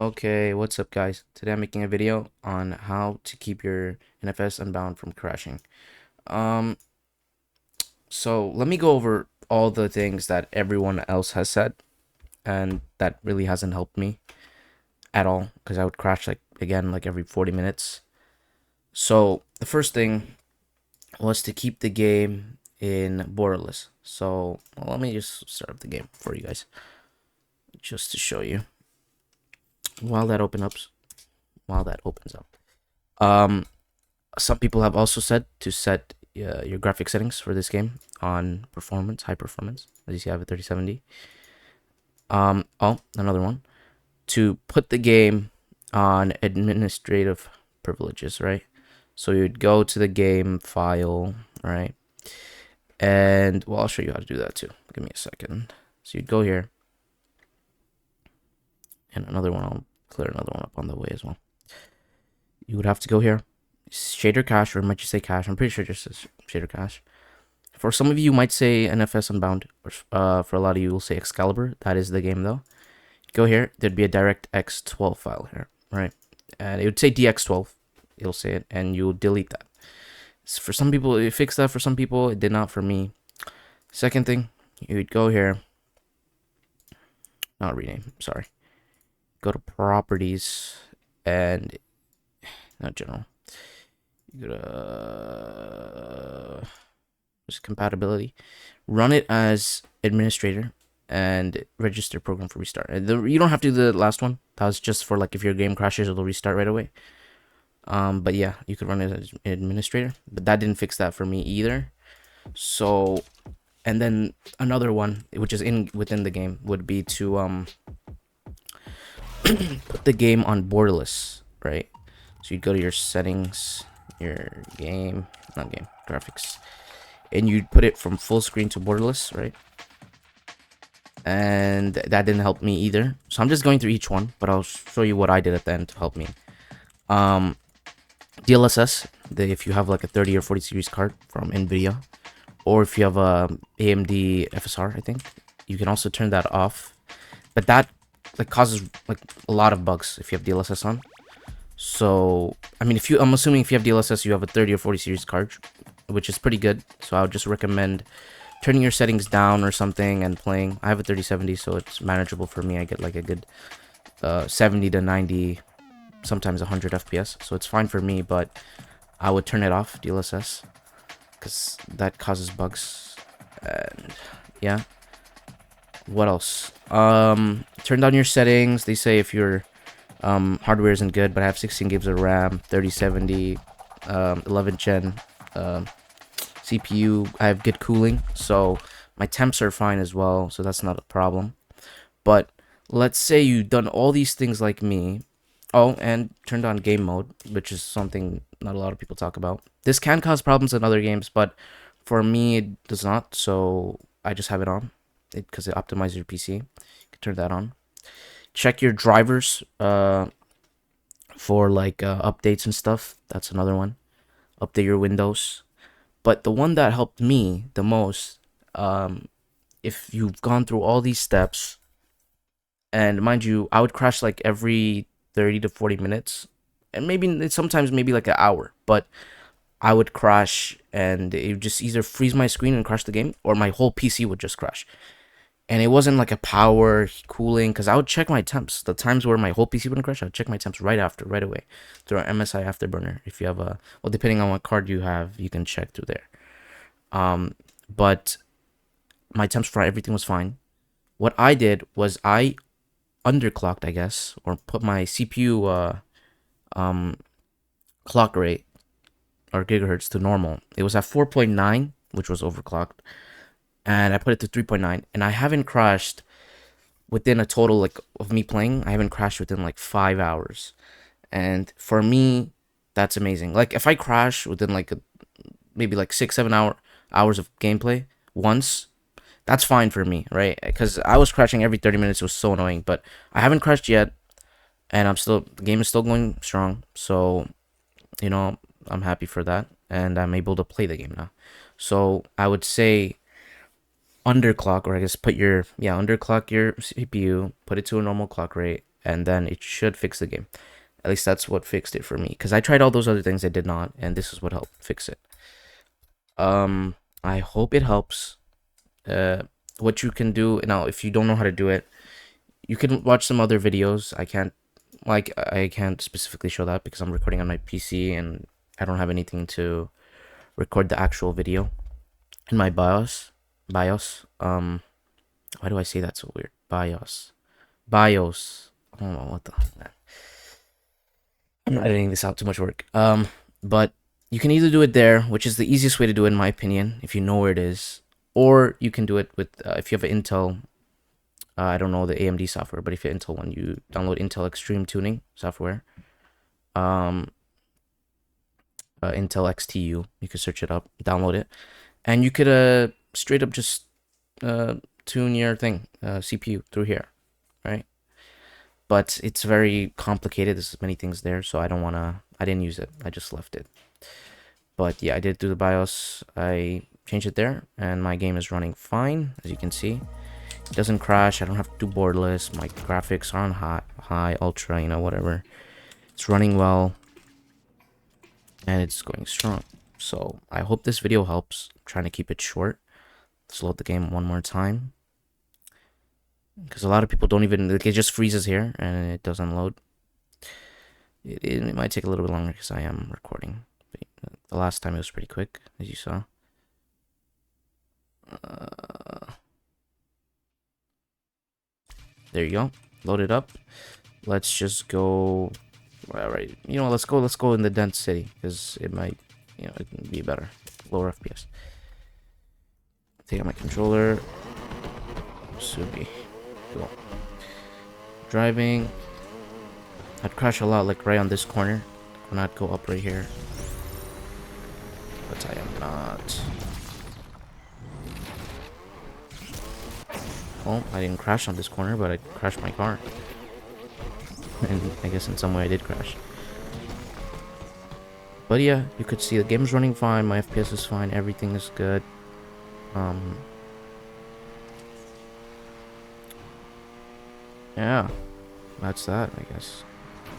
Okay, what's up guys? Today I'm making a video on how to keep your NFS Unbound from crashing. Um, so let me go over all the things that everyone else has said and that really hasn't helped me at all because I would crash like every 40 minutes. So the first thing was to keep the game in borderless. So let me just start up the game for you guys just to show you while that opens up. Um, some people have also said to set your graphic settings for this game on performance, high performance. As you see, I have a 3070. Another one to put the game on administrative privileges, right? So you'd go to the game file, right? And well, I'll show you how to do that too. Give me a second. So you'd go here, and another one. I'll clear another one up on the way as well. You would have to go here, shader cache, or might you say cache? I'm pretty sure it just says shader cache. For some of you, might say NFS Unbound, or for a lot of you, will say Excalibur. That is the game, though. Go here. There'd be a DirectX 12 file here, right? And it would say DX12. It'll say it, and you'll delete that. So for some people, it fixed that. For some people, it did not. For me, second thing, you'd go here. Not rename. Sorry. Go to Properties and not General. You go to just compatibility. Run it as administrator and register program for restart. You don't have to do the last one. That was just for like if your game crashes, it'll restart right away. But yeah, you could run it as administrator, but that didn't fix that for me either. So, and then another one, which is within the game, would be to put the game on borderless, right? So you'd go to your settings, your game, not game, graphics, and you'd put it from full screen to borderless, right? And that didn't help me either. So I'm just going through each one, but I'll show you what I did at the end to help me. DLSS, if you have like a 30 or 40 series card from NVIDIA, or if you have a AMD FSR, I think, you can also turn that off. But that like causes like a lot of bugs if you have DLSS on. So I mean, I'm assuming if you have DLSS, you have a 30 or 40 series card, which is pretty good. So I would just recommend turning your settings down or something and playing. I have a 3070, so it's manageable for me. I get like a good 70 to 90, sometimes 100 FPS, so it's fine for me. But I would turn it off, DLSS, because that causes bugs. And yeah, what else? Turn down your settings. They say if your hardware isn't good, but I have 16 gigs of RAM, 3070, 11 gen. CPU, I have good cooling, so my temps are fine as well, so that's not a problem. But let's say you've done all these things like me. Oh, and turned on game mode, which is something not a lot of people talk about. This can cause problems in other games, but for me it does not, so I just have it on because it optimizes your PC. You can turn that on. Check your drivers for like updates and stuff. That's another one. Update your Windows. But the one that helped me the most, if you've gone through all these steps, and mind you, I would crash like every 30 to 40 minutes, and sometimes maybe like an hour, but I would crash and it would just either freeze my screen and crash the game, or my whole PC would just crash. And it wasn't like a power cooling, because I would check my temps. The times where my whole PC wouldn't crash, I'd check my temps right away through our MSI Afterburner. If you have well, depending on what card you have, you can check through there. But my temps for everything was fine. What I did was I underclocked, I guess, or put my CPU clock rate or gigahertz to normal. It was at 4.9, which was overclocked, and I put it to 3.9, and I haven't crashed within a total like of me playing. I haven't crashed within like 5 hours, and for me, that's amazing. Like if I crash within like maybe like 6 7 hours of gameplay once, that's fine for me, right? Because I was crashing every 30 minutes. It was so annoying, but I haven't crashed yet, and the game is still going strong. So, I'm happy for that, and I'm able to play the game now. So I would say underclock, or I guess underclock your CPU, put it to a normal clock rate, and then it should fix the game. At least that's what fixed it for me, because I tried all those other things, it did not, and this is what helped fix it. I hope it helps. What you can do now, if you don't know how to do it, you can watch some other videos. I can't specifically show that because I'm recording on my PC and I don't have anything to record the actual video in my BIOS. Why do I say that so weird? BIOS. I don't know what the, man. I'm not editing this out, too much work. But you can either do it there, which is the easiest way to do it in my opinion, if you know where it is, or you can do it with if you have an Intel. I don't know the AMD software, but if you have Intel one, you download Intel Extreme Tuning software. Intel XTU. You could search it up, download it, and you could straight up just tune your thing CPU through here, right? But it's very complicated. There's many things there, so I didn't use it. I just left it. But yeah, I did do the BIOS. I changed it there, and my game is running fine, as you can see. It doesn't crash. I don't have to do borderless. My graphics are on high, ultra, whatever. It's running well, and it's going strong. So I hope this video helps. I'm trying to keep it short. Let's load the game one more time, because a lot of people don't even, like, it just freezes here and it doesn't load. It might take a little bit longer because I am recording. The last time it was pretty quick, as you saw. There you go. Load it up. Let's just go. All right. Let's go in the dense city, because it might, it can be better. Lower FPS. Take out my controller. Subi. Cool. Driving. I'd crash a lot, like right on this corner. When I'd go up right here. But I am not. Well, I didn't crash on this corner, but I crashed my car. And I guess in some way I did crash. But yeah, you could see the game's running fine, my FPS is fine, everything is good. Yeah, that's that, I guess.